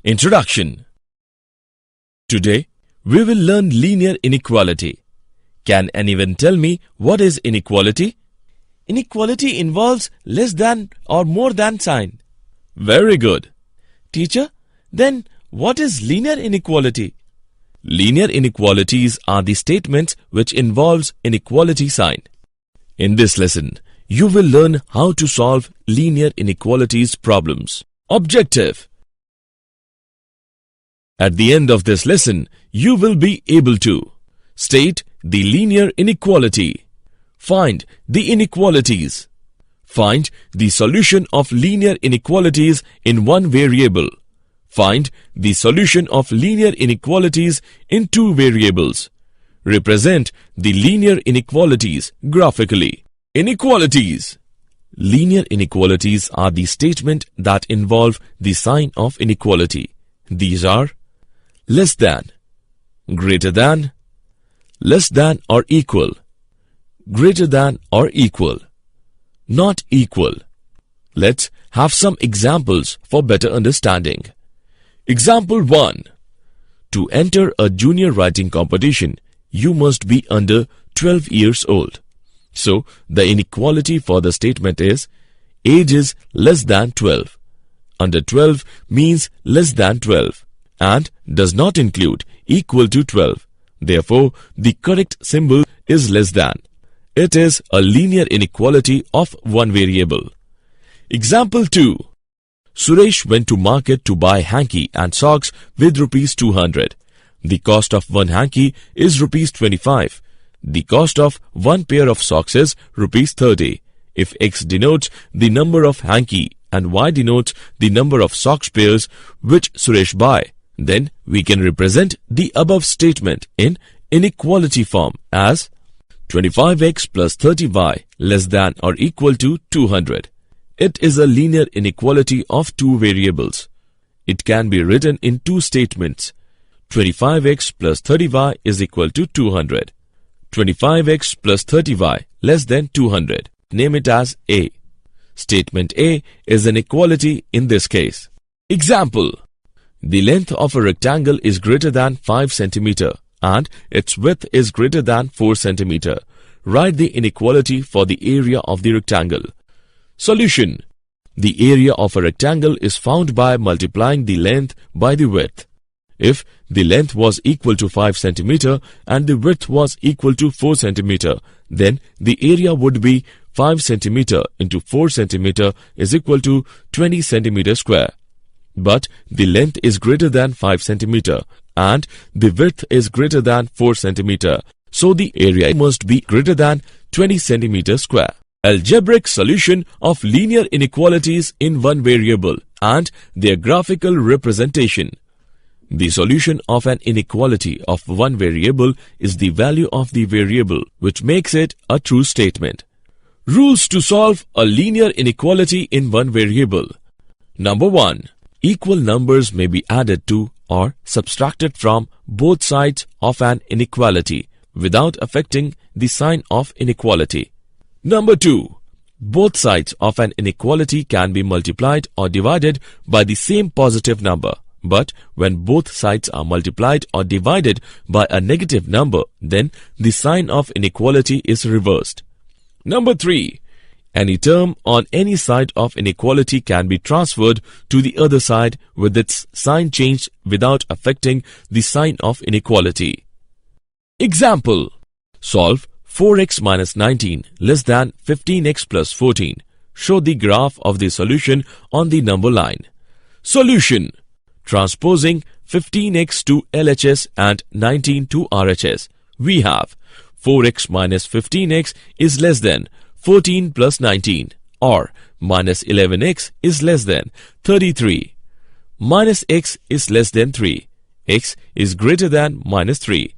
Introduction. Today, we will learn linear inequality. Can anyone tell me what is inequality? Inequality involves less than or more than sign. Very good. Teacher, then what is linear inequality? Linear inequalities are the statements which involves inequality sign. In this lesson, you will learn how to solve linear inequalities problems. Objective. At the end of this lesson, you will be able to state the linear inequality, find the inequalities, find the solution of linear inequalities in one variable, find the solution of linear inequalities in two variables, represent the linear inequalities graphically. Inequalities. Linear inequalities are the statement that involve the sign of inequality. These are less than, greater than, less than or equal, greater than or equal, not equal. Let's have some examples for better understanding. Example 1. To enter a junior writing competition, you must be under 12 years old. So, the inequality for the statement is age is less than 12. Under 12 means less than 12 and does not include equal to 12. Therefore, the correct symbol is less than. It is a linear inequality of one variable. Example 2. Suresh went to market to buy hanky and socks with rupees 200. The cost of one hanky is rupees 25. The cost of one pair of socks is rupees 30. If X denotes the number of hanky and Y denotes the number of socks pairs which Suresh buy, then we can represent the above statement in inequality form as 25x plus 30y less than or equal to 200. It is a linear inequality of two variables. It can be written in two statements. 25x plus 30y is equal to 200. 25x plus 30y less than 200. Name it as A. Statement A is an equality in this case. Example. The length of a rectangle is greater than 5 cm and its width is greater than 4 cm. Write the inequality for the area of the rectangle. Solution. The area of a rectangle is found by multiplying the length by the width. If the length was equal to 5 cm and the width was equal to 4 cm, then the area would be 5 cm into 4 cm is equal to 20 cm square. But the length is greater than 5 cm and the width is greater than 4 cm, so the area must be greater than 20 cm square. Algebraic solution of linear inequalities in one variable and their graphical representation. The solution of an inequality of one variable is the value of the variable, which makes it a true statement. Rules to solve a linear inequality in one variable. Number 1. Equal numbers may be added to or subtracted from both sides of an inequality without affecting the sign of inequality. Number 2. Both sides of an inequality can be multiplied or divided by the same positive number. But when both sides are multiplied or divided by a negative number, then the sign of inequality is reversed. Number 3. Any term on any side of inequality can be transferred to the other side with its sign changed without affecting the sign of inequality. Example. Solve 4x minus 19 less than 15x plus 14. Show the graph of the solution on the number line. Solution. Transposing 15x to LHS and 19 to RHS, we have 4x minus 15x is less than 14 plus 19, or minus 11x is less than 33. Minus x is less than 3. X is greater than minus 3.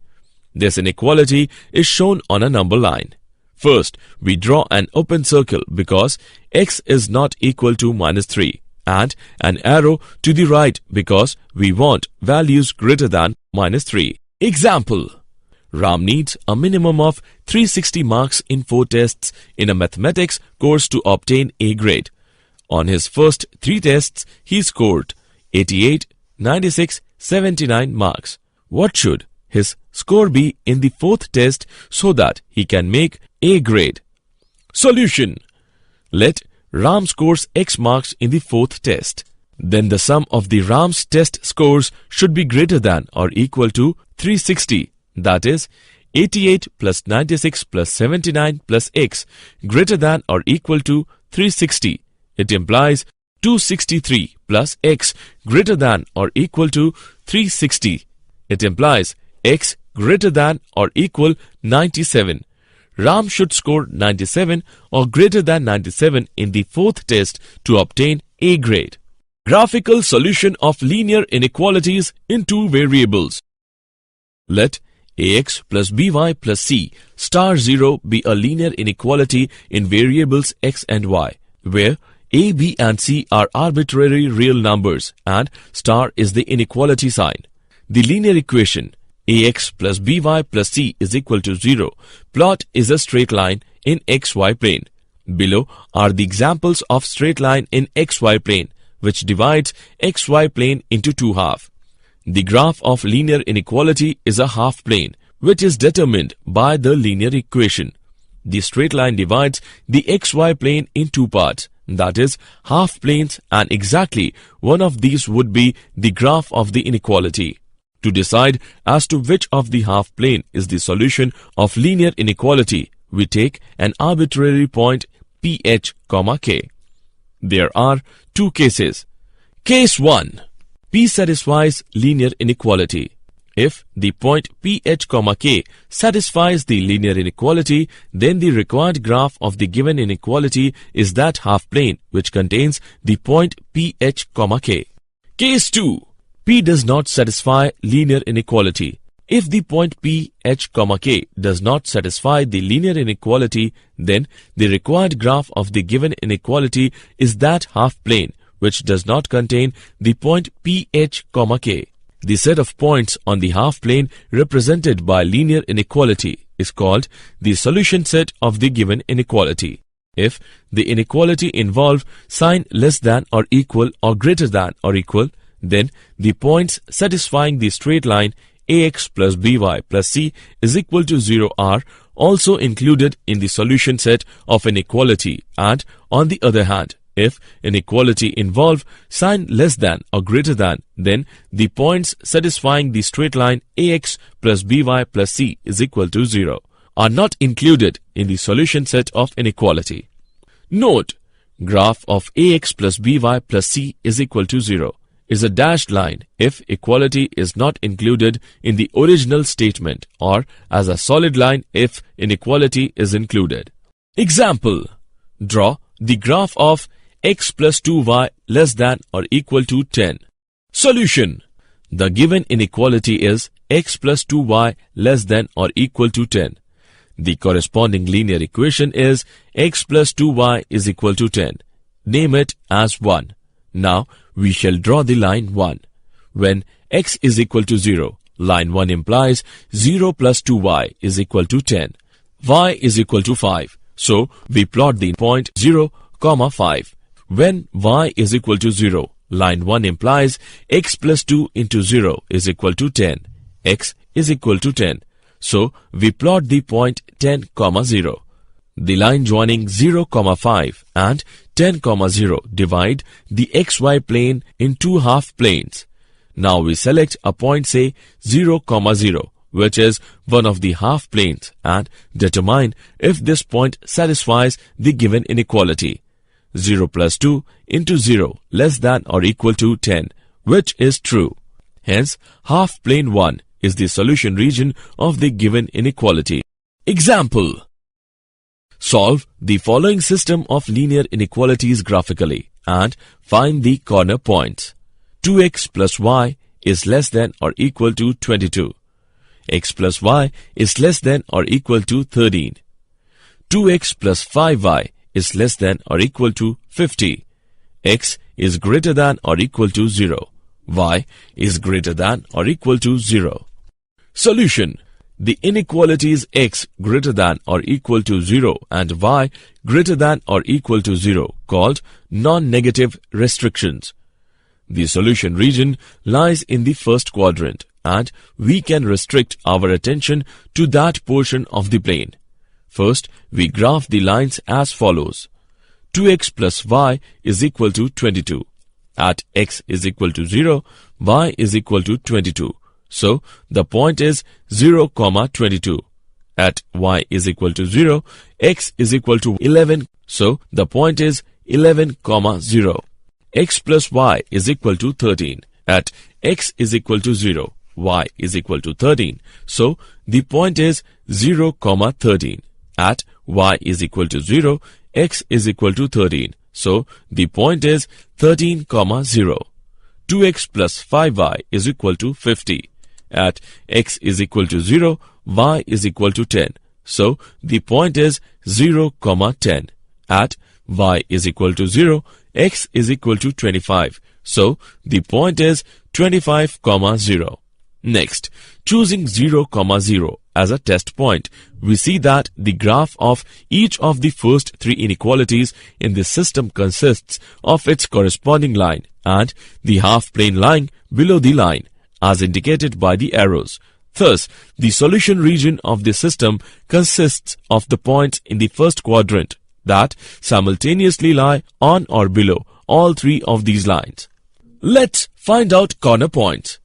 This inequality is shown on a number line. First, we draw an open circle because x is not equal to minus 3 and an arrow to the right because we want values greater than minus 3. Example. Ram needs a minimum of 360 marks in 4 tests in a mathematics course to obtain A grade. On his first 3 tests, he scored 88, 96, 79 marks. What should his score be in the fourth test so that he can make A grade? Solution. Let Ram scores X marks in the fourth test. Then the sum of the Ram's test scores should be greater than or equal to 360. That is, 88 plus 96 plus 79 plus X greater than or equal to 360. It implies 263 plus X greater than or equal to 360. It implies X greater than or equal 97. Ram should score 97 or greater than 97 in the fourth test to obtain A grade. Graphical solution of linear inequalities in two variables. Let ax plus by plus c star 0 be a linear inequality in variables x and y, where a, b and c are arbitrary real numbers and star is the inequality sign. The linear equation ax plus by plus c is equal to 0 plot is a straight line in xy plane. Below are the examples of straight line in xy plane, which divides xy plane into two halves. The graph of linear inequality is a half plane, which is determined by the linear equation. The straight line divides the xy plane in two parts, that is, half planes, and exactly one of these would be the graph of the inequality. To decide as to which of the half plane is the solution of linear inequality, we take an arbitrary point ph, k. There are two cases. Case 1. P satisfies linear inequality. If the point ph, k satisfies the linear inequality, then the required graph of the given inequality is that half plane which contains the point ph, k. Case 2. P does not satisfy linear inequality. If the point ph, k does not satisfy the linear inequality, then the required graph of the given inequality is that half plane which does not contain the point ph, k. The set of points on the half plane represented by linear inequality is called the solution set of the given inequality. If the inequality involve sign less than or equal or greater than or equal, then the points satisfying the straight line ax plus by plus c is equal to 0 are also included in the solution set of inequality, and on the other hand, if inequality involve sign less than or greater than, then the points satisfying the straight line ax plus by plus c is equal to 0 are not included in the solution set of inequality. Note, graph of ax plus by plus c is equal to 0 is a dashed line if equality is not included in the original statement, or as a solid line if inequality is included. Example: draw the graph of x plus 2y less than or equal to 10. Solution: the given inequality is x plus 2y less than or equal to 10. The corresponding linear equation is x plus 2y is equal to 10. Name it as 1. Now we shall draw the line 1. When x is equal to 0, line 1 implies 0 plus 2y is equal to 10. Y is equal to 5. So we plot the point 0, 5. When y is equal to 0, line 1 implies x plus 2 into 0 is equal to 10. X is equal to 10. So we plot the point 10, 0. The line joining 0, 5 and 10, 0 divide the xy plane in two half planes. Now we select a point, say 0, 0, which is one of the half planes, and determine if this point satisfies the given inequality. 0 plus 2 into 0 less than or equal to 10, which is true. Hence, half plane 1 is the solution region of the given inequality. Example: solve the following system of linear inequalities graphically and find the corner points. 2x plus y is less than or equal to 22. X plus y is less than or equal to 13. 2x plus 5y is less than or equal to 50. X is greater than or equal to 0. Y is greater than or equal to 0. Solution: the inequalities x greater than or equal to 0 and y greater than or equal to 0 called non-negative restrictions. The solution region lies in the first quadrant, and we can restrict our attention to that portion of the plane. First, we graph the lines as follows. 2x plus y is equal to 22. At x is equal to 0, y is equal to 22. So, the point is 0, 22. At y is equal to 0, x is equal to 11. So, the point is 11, 0. X plus y is equal to 13. At x is equal to 0, y is equal to 13. So, the point is 0, 13. At y is equal to 0, x is equal to 13. So, the point is 13, 0. 2x plus 5y is equal to 50. At x is equal to 0, y is equal to 10. So, the point is 0, 10. At y is equal to 0, x is equal to 25. So, the point is 25, 0. Next, choosing 0, 0 as a test point, we see that the graph of each of the first three inequalities in this system consists of its corresponding line and the half-plane line below the line, as indicated by the arrows. Thus, the solution region of this system consists of the points in the first quadrant that simultaneously lie on or below all three of these lines. Let's find out corner points.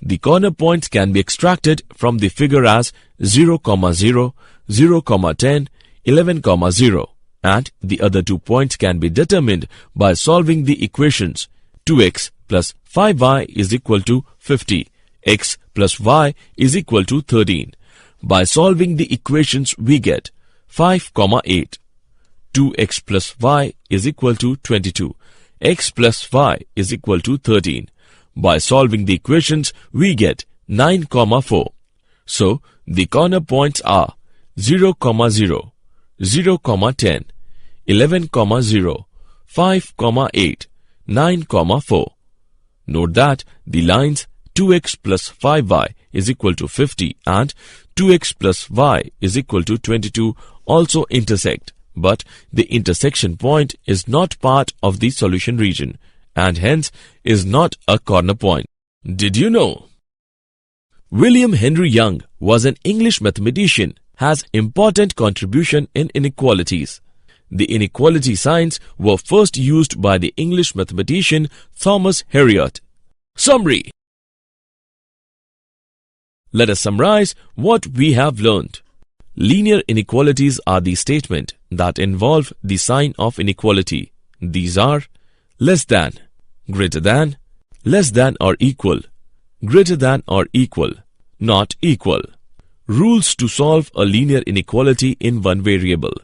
The corner points can be extracted from the figure as 0, 0, 0, 10, 11, 0, and the other 2 points can be determined by solving the equations. 2x plus 5y is equal to 50. X plus y is equal to 13. By solving the equations, we get 5, 8. 2x plus y is equal to 22. X plus y is equal to 13. By solving the equations, we get 9, 4. So, the corner points are 0, 0, 0, 10, 11, 0, 5, 8, 9, 4. Note that the lines 2x plus 5y is equal to 50 and 2x plus y is equal to 22 also intersect, but the intersection point is not part of the solution region and hence is not a corner point. Did you know? William Henry Young was an English mathematician, has important contribution in inequalities. The inequality signs were first used by the English mathematician Thomas Heriot. Summary. Let us summarize what we have learned. Linear inequalities are the statement that involve the sign of inequality. These are less than, greater than, less than or equal, greater than or equal, not equal. Rules to solve a linear inequality in one variable.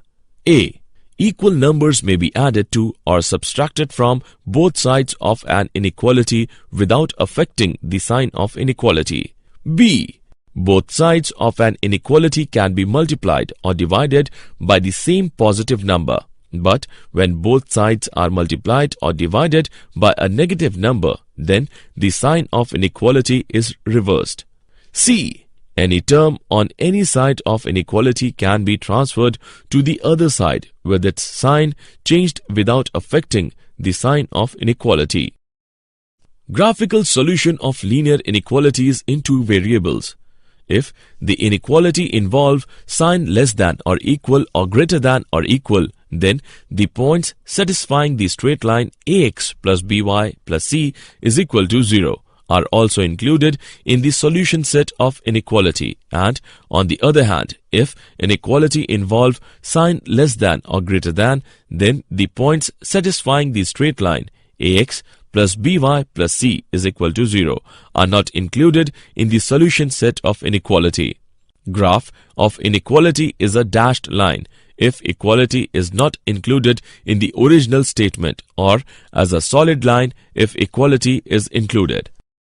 A. Equal numbers may be added to or subtracted from both sides of an inequality without affecting the sign of inequality. B. Both sides of an inequality can be multiplied or divided by the same positive number, but when both sides are multiplied or divided by a negative number, then the sign of inequality is reversed. C. Any term on any side of inequality can be transferred to the other side with its sign changed without affecting the sign of inequality. Graphical solution of linear inequalities in two variables. If the inequality involve sign less than or equal or greater than or equal, then the points satisfying the straight line ax plus by plus c is equal to 0 are also included in the solution set of inequality. And on the other hand, if inequality involve sign less than or greater than, then the points satisfying the straight line ax plus by plus c is equal to 0 are not included in the solution set of inequality. Graph of inequality is a dashed line if equality is not included in the original statement, or as a solid line if equality is included.